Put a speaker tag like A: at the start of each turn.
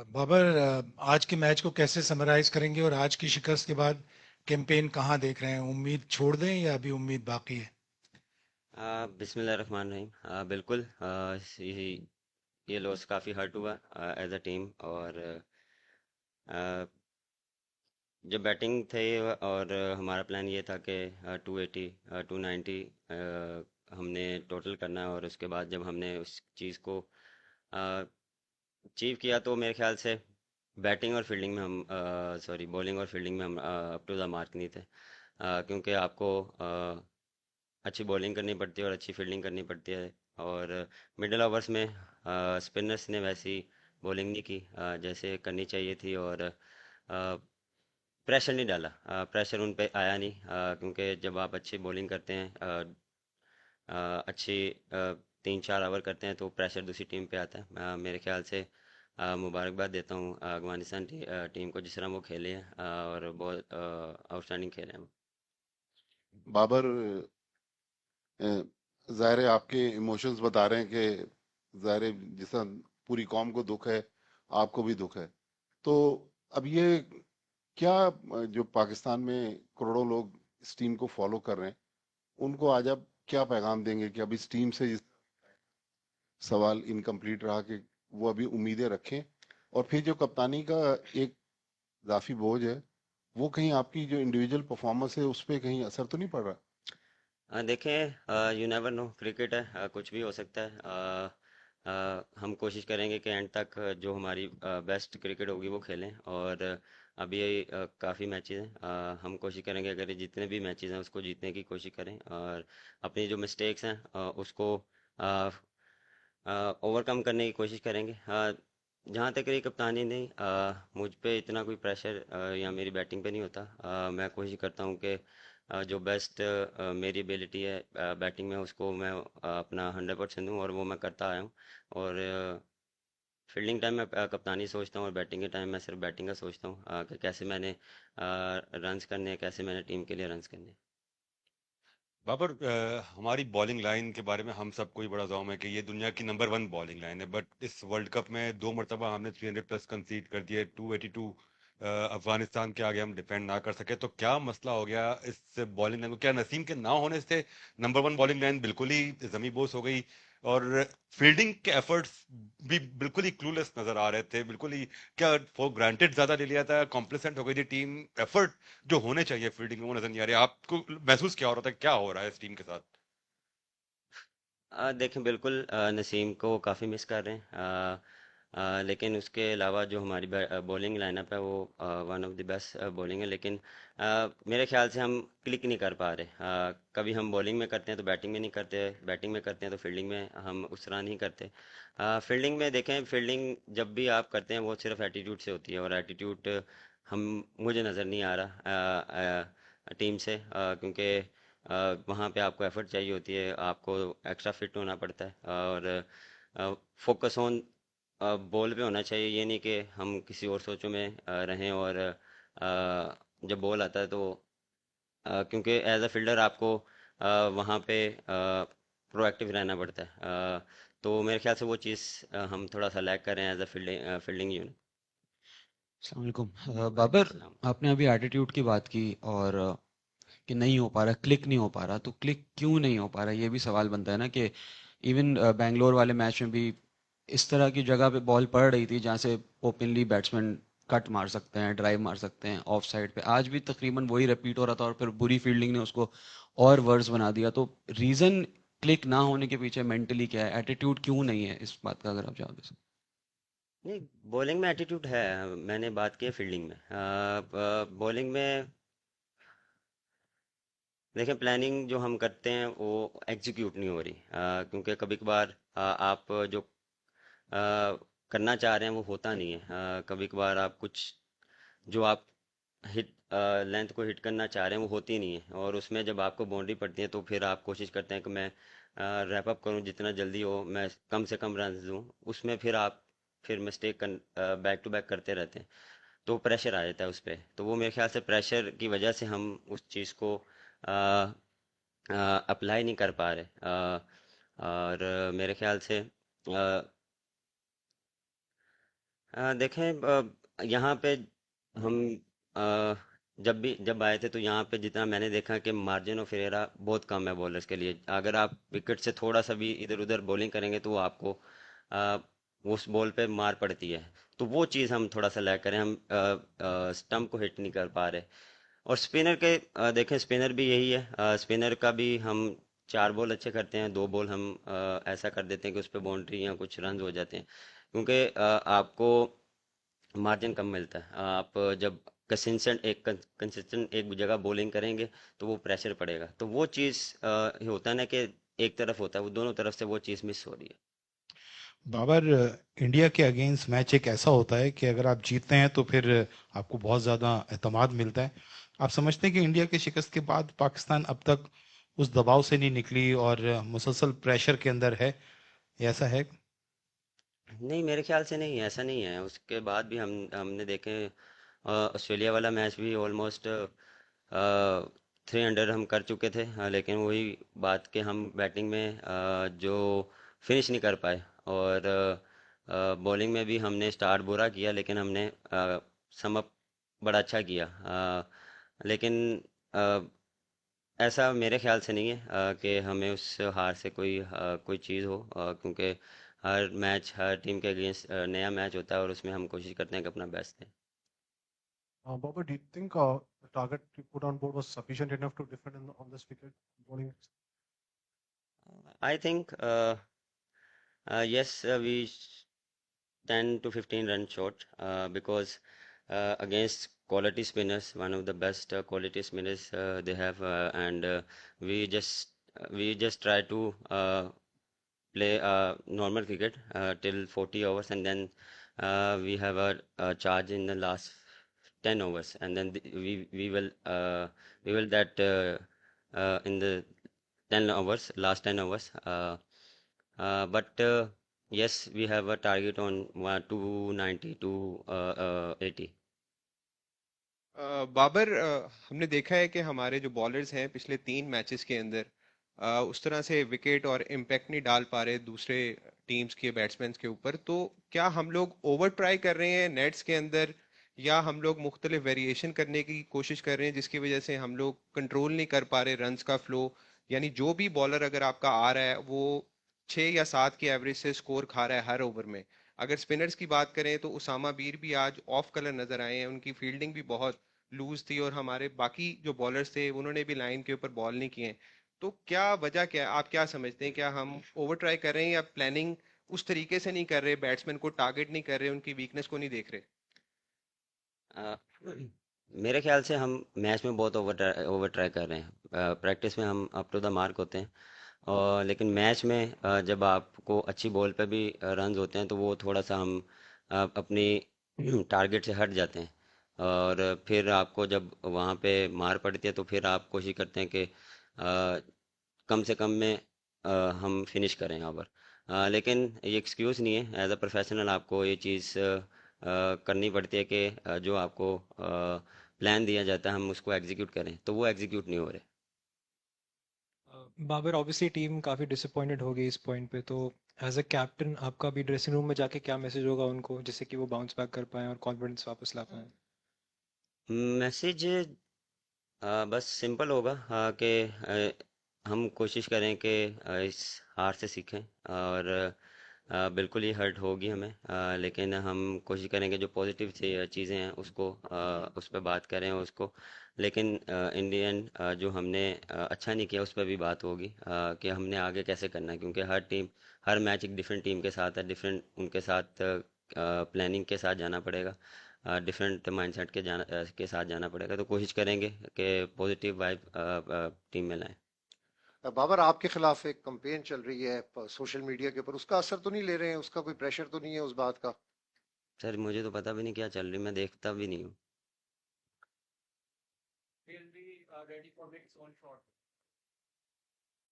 A: बाबर, आज के मैच को कैसे समराइज करेंगे और आज की शिकस्त के बाद कैंपेन कहाँ देख रहे हैं? उम्मीद छोड़ दें या अभी उम्मीद बाकी है?
B: बिस्मिल्लाहिर्रहमानिर्रहीम। बिल्कुल, ये लॉस काफ़ी हर्ट हुआ एज अ टीम। और अ, जब बैटिंग थे और हमारा प्लान ये था कि 280 290 हमने टोटल करना है। और उसके बाद जब हमने उस चीज़ को अचीव किया तो मेरे ख्याल से बैटिंग और फील्डिंग में हम सॉरी बॉलिंग और फील्डिंग में हम अप टू द मार्क नहीं थे। क्योंकि आपको अच्छी बॉलिंग करनी पड़ती है और अच्छी फील्डिंग करनी पड़ती है। और मिडिल ओवर्स में स्पिनर्स ने वैसी बॉलिंग नहीं की जैसे करनी चाहिए थी। और प्रेशर नहीं डाला, प्रेशर उन पे आया नहीं। क्योंकि जब आप अच्छी बॉलिंग करते हैं, अच्छी 3-4 ओवर करते हैं तो प्रेशर दूसरी टीम पे आता है। मेरे ख्याल से मुबारकबाद देता हूँ अफगानिस्तान टीम को जिस तरह वो खेले हैं, और बहुत आउटस्टैंडिंग खेले हैं।
C: बाबर, जाहिर है आपके इमोशंस बता रहे हैं कि जाहिर है जिस पूरी कौम को दुख है, आपको भी दुख है। तो अब ये क्या, जो पाकिस्तान में करोड़ों लोग इस टीम को फॉलो कर रहे हैं, उनको आज आप क्या पैगाम देंगे कि अब इस टीम से सवाल इनकम्प्लीट रहा कि वो अभी उम्मीदें रखें, और फिर जो कप्तानी का एक इजाफी बोझ है, वो कहीं आपकी जो इंडिविजुअल परफॉर्मेंस है उस पर कहीं असर तो नहीं पड़ रहा?
B: देखें, यू नेवर नो, क्रिकेट है, कुछ भी हो सकता है। हम कोशिश करेंगे कि एंड तक जो हमारी बेस्ट क्रिकेट होगी वो खेलें। और अभी काफ़ी मैचेस हैं, हम कोशिश करेंगे अगर ये जितने भी मैचेस हैं उसको जीतने की कोशिश करें। और अपनी जो मिस्टेक्स हैं उसको ओवरकम करने की कोशिश करेंगे। जहाँ तक रही कप्तानी, नहीं, मुझ पे इतना कोई प्रेशर या मेरी बैटिंग पे नहीं होता। मैं कोशिश करता हूँ कि जो बेस्ट मेरी एबिलिटी है बैटिंग में उसको मैं अपना 100% दूँ, और वो मैं करता आया हूँ। और फील्डिंग टाइम में कप्तानी सोचता हूँ, और बैटिंग के टाइम मैं सिर्फ बैटिंग का सोचता हूँ कि कैसे मैंने रन्स करने हैं, कैसे मैंने टीम के लिए रन्स करने हैं।
D: बाबर, हमारी बॉलिंग लाइन के बारे में हम सबको ही बड़ा जाम है कि ये दुनिया की नंबर वन बॉलिंग लाइन है। बट इस वर्ल्ड कप में दो मरतबा हमने 300+ कंसीड कर दिए। 282 अफगानिस्तान के आगे हम डिफेंड ना कर सके, तो क्या मसला हो गया इस बॉलिंग लाइन को? क्या नसीम के ना होने से नंबर वन बॉलिंग लाइन बिल्कुल ही जमी बोस हो गई? और फील्डिंग के एफर्ट्स भी बिल्कुल ही क्लूलेस नजर आ रहे थे, बिल्कुल ही क्या फॉर ग्रांटेड ज्यादा ले लिया था, कॉम्प्लेसेंट हो गई थी टीम? एफर्ट जो होने चाहिए फील्डिंग में वो नजर नहीं आ रहे। आपको महसूस क्या हो रहा था, क्या हो रहा है इस टीम के साथ?
B: देखें, बिल्कुल नसीम को काफ़ी मिस कर रहे हैं। लेकिन उसके अलावा जो हमारी बॉलिंग लाइनअप है वो one of the best bowling है। लेकिन मेरे ख्याल से हम क्लिक नहीं कर पा रहे। कभी हम बॉलिंग में करते हैं तो बैटिंग में नहीं करते, बैटिंग में करते हैं तो फील्डिंग में हम उस तरह नहीं करते। फील्डिंग में देखें, फील्डिंग जब भी आप करते हैं वो सिर्फ एटीट्यूड से होती है, और एटीट्यूड हम मुझे नज़र नहीं आ रहा टीम से। क्योंकि वहाँ पे आपको एफर्ट चाहिए होती है, आपको एक्स्ट्रा फिट होना पड़ता है। और फोकस ऑन बॉल पे होना चाहिए। ये नहीं कि हम किसी और सोचों में रहें। और जब बॉल आता है तो क्योंकि एज अ फील्डर आपको वहाँ पे प्रोएक्टिव रहना पड़ता है। तो मेरे ख्याल से वो चीज़ हम थोड़ा सा लैग कर रहे हैं एज अ फील्डिंग यूनिट।
E: अस्सलाम वालेकुम।
B: वालेकुम
E: बाबर,
B: सलाम।
E: आपने अभी एटीट्यूड की बात की और कि नहीं हो पा रहा, क्लिक नहीं हो पा रहा, तो क्लिक क्यों नहीं हो पा रहा, ये भी सवाल बनता है ना कि इवन बैंगलोर वाले मैच में भी इस तरह की जगह पे बॉल पड़ रही थी जहाँ से ओपनली बैट्समैन कट मार सकते हैं, ड्राइव मार सकते हैं ऑफ साइड पे, आज भी तकरीबन वही रिपीट हो रहा था और फिर बुरी फील्डिंग ने उसको और वर्स बना दिया। तो रीज़न क्लिक ना होने के पीछे मेंटली क्या है, एटीट्यूड क्यों नहीं है, इस बात का अगर आप जवाब दे सकते।
B: नहीं, बॉलिंग में एटीट्यूड है। मैंने बात की है फील्डिंग में। बॉलिंग में देखें, प्लानिंग जो हम करते हैं वो एग्जीक्यूट नहीं हो रही। क्योंकि कभी कभार आप जो करना चाह रहे हैं वो होता नहीं है। कभी कभार आप कुछ जो आप हिट लेंथ को हिट करना चाह रहे हैं वो होती नहीं है, और उसमें जब आपको बाउंड्री पड़ती है तो फिर आप कोशिश करते हैं कि मैं रैप अप करूं, जितना जल्दी हो मैं कम से कम रन दूं। उसमें फिर आप फिर मिस्टेक बैक टू बैक करते रहते हैं, तो प्रेशर आ जाता है उस पर। तो वो मेरे ख्याल से प्रेशर की वजह से हम उस चीज़ को अप्लाई नहीं कर पा रहे। और मेरे ख्याल से देखें, यहाँ पे हम अ, जब आए थे तो यहाँ पे जितना मैंने देखा कि मार्जिन ऑफ एरर बहुत कम है बॉलर्स के लिए। अगर आप विकेट से थोड़ा सा भी इधर उधर बॉलिंग करेंगे तो वो आपको अ, उस बॉल पे मार पड़ती है। तो वो चीज़ हम थोड़ा सा लैग करें, हम स्टम्प को हिट नहीं कर पा रहे। और स्पिनर के देखें, स्पिनर भी यही है, स्पिनर का भी हम 4 बॉल अच्छे करते हैं, 2 बॉल हम ऐसा कर देते हैं कि उस पर बाउंड्री या कुछ रन हो जाते हैं। क्योंकि आपको मार्जिन कम मिलता है। आप जब कंसिस्टेंट एक जगह बॉलिंग करेंगे तो वो प्रेशर पड़ेगा। तो वो चीज़ होता है ना कि एक तरफ होता है, वो दोनों तरफ से वो चीज़ मिस हो रही है।
F: बाबर, इंडिया के अगेंस्ट मैच एक ऐसा होता है कि अगर आप जीतते हैं तो फिर आपको बहुत ज़्यादा एतमाद मिलता है। आप समझते हैं कि इंडिया के शिकस्त के बाद पाकिस्तान अब तक उस दबाव से नहीं निकली और मुसलसल प्रेशर के अंदर है, ये ऐसा है?
B: नहीं, मेरे ख्याल से नहीं, ऐसा नहीं है। उसके बाद भी हमने देखे, ऑस्ट्रेलिया वाला मैच भी ऑलमोस्ट 300 हम कर चुके थे। लेकिन वही बात कि हम बैटिंग में जो फिनिश नहीं कर पाए, और बॉलिंग में भी हमने स्टार्ट बुरा किया लेकिन हमने सम अप बड़ा अच्छा किया। लेकिन अ, ऐसा मेरे ख्याल से नहीं है कि हमें उस हार से कोई चीज़ हो, क्योंकि हर मैच हर टीम के अगेंस्ट नया मैच होता है और उसमें हम कोशिश करते हैं कि अपना बेस्ट दें।
G: Baba, do you think the target you put on board was sufficient enough to defend on this wicket bowling?
B: I think yes, we 10 to 15 run short, because against quality spinners, one of the best quality spinners they have, and we just we just try to play normal cricket till 40 overs, and then we have a charge in the last 10 overs, and then we will that in the 10 overs, last 10 overs. But yes, we have a target on 290 to 80.
H: Babar, हमने देखा है कि हमारे जो bowlers हैं पिछले 3 matches के अंदर उस तरह से विकेट और इम्पैक्ट नहीं डाल पा रहे दूसरे टीम्स के बैट्समैन के ऊपर। तो क्या हम लोग ओवर ट्राई कर रहे हैं नेट्स के अंदर, या हम लोग मुख्तलिफ वेरिएशन करने की कोशिश कर रहे हैं जिसकी वजह से हम लोग कंट्रोल नहीं कर पा रहे रन्स का फ्लो? यानी जो भी बॉलर अगर आपका आ रहा है वो 6 या 7 की एवरेज से स्कोर खा रहा है हर ओवर में। अगर स्पिनर्स की बात करें तो उसामा बीर भी आज ऑफ कलर नजर आए हैं, उनकी फील्डिंग भी बहुत लूज थी, और हमारे बाकी जो बॉलर्स थे उन्होंने भी लाइन के ऊपर बॉल नहीं किए। तो क्या वजह क्या है, आप क्या समझते हैं? क्या हम ओवर ट्राई कर रहे हैं, या प्लानिंग उस तरीके से नहीं कर रहे, बैट्समैन को टारगेट नहीं कर रहे, उनकी वीकनेस को नहीं देख रहे?
B: अ, मेरे ख्याल से हम मैच में बहुत ओवर ट्राई कर रहे हैं। प्रैक्टिस में हम अप टू द मार्क होते हैं, और लेकिन मैच में जब आपको अच्छी बॉल पे भी रन होते हैं तो वो थोड़ा सा हम अपनी टारगेट से हट जाते हैं। और फिर आपको जब वहाँ पे मार पड़ती है तो फिर आप कोशिश करते हैं कि कम से कम में हम फिनिश करें ओवर। लेकिन ये एक्सक्यूज़ नहीं है, एज अ प्रोफेशनल आपको ये चीज़ करनी पड़ती है कि जो आपको प्लान दिया जाता है हम उसको एग्जीक्यूट करें, तो वो एग्जीक्यूट नहीं हो रहे।
I: बाबर, ऑब्वियसली टीम काफ़ी डिसअपॉइंटेड हो गई इस पॉइंट पे, तो एज अ कैप्टन आपका भी ड्रेसिंग रूम में जाके क्या मैसेज होगा उनको, जिससे कि वो बाउंस बैक कर पाएं और कॉन्फिडेंस वापस ला पाएं?
B: मैसेज बस सिंपल होगा, कि हम कोशिश करें कि इस हार से सीखें, और बिल्कुल ही हर्ट होगी हमें, लेकिन हम कोशिश करेंगे जो पॉजिटिव चीज़ें हैं उसको उस पर बात करें उसको। लेकिन इन दी एंड जो हमने अच्छा नहीं किया उस पर भी बात होगी, कि हमने आगे कैसे करना है, क्योंकि हर मैच एक डिफरेंट टीम के साथ है, डिफरेंट उनके साथ प्लानिंग के साथ जाना पड़ेगा, डिफरेंट माइंडसेट के साथ जाना पड़ेगा। तो कोशिश करेंगे कि पॉजिटिव वाइब टीम में लाएं।
J: बाबर, आपके खिलाफ एक कंपेन चल रही है सोशल मीडिया के ऊपर, उसका असर तो नहीं ले रहे हैं? उसका कोई प्रेशर तो नहीं है उस बात का?
B: सर, मुझे तो पता भी नहीं क्या चल रही, मैं देखता भी नहीं हूँ।
G: He'll be ready for next one shot.